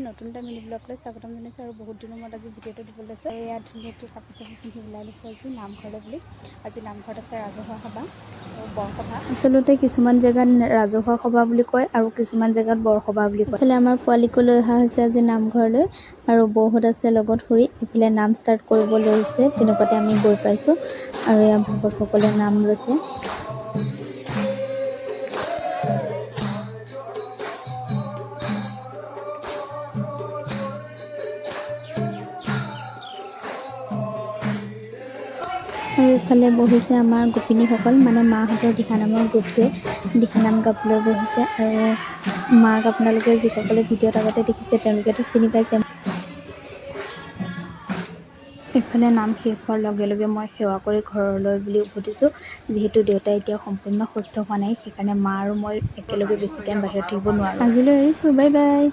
নতুন এটা মিনি ব্লগলৈ স্বাগতম জনাইছোঁ আৰু বহুত দিনৰ মূৰত আজি ভিডিঅ'টো দিবলৈ লৈছোঁ আৰু ইয়াত ধুনীয়াকৈ কাপোৰ চাপোৰ পিন্ধি ওলাই লৈছোঁ আজি নামঘৰলৈ বুলি। আজি নামঘৰত আছে ৰাজহুৱা সভা আৰু বৰসভা। আচলতে কিছুমান জেগাত ৰাজহুৱা সভা বুলি কয় আৰু কিছুমান জেগাত বৰসভা বুলি কয়। এইফালে আমাৰ পোৱালীকো লৈ অহা হৈছে আজি নামঘৰলৈ আৰু বৌহঁত আছে লগত খুৰী। এইফালে নাম ষ্টাৰ্ট কৰিব লৈছে, তেনেকুৱাতে আমি গৈ পাইছোঁ আৰু ইয়াৰ ভকতসকলে নাম লৈছে। আৰু ইফালে বহিছে আমাৰ গোপিনীসকল, মানে মাহঁতৰ দিহানামৰ গ্ৰুপটোৱে দিহানাম গাবলৈ বহিছে। আৰু মাক আপোনালোকে যিসকলে ভিডিঅ'ত আগতে দেখিছে তেওঁলোকেতো চিনি পাইছে। ইফালে নাম শেষ হোৱাৰ লগে লগে মই সেৱা কৰি ঘৰলৈ বুলি উভতিছোঁ। যিহেতু দেউতা এতিয়া সম্পূৰ্ণ সুস্থ হোৱা নাই, সেইকাৰণে মা আৰু মই একেলগে বেছি টাইম বাহিৰত থাকিব নোৱাৰোঁ। আজিলৈ এৰিছোঁ, বাই বাই।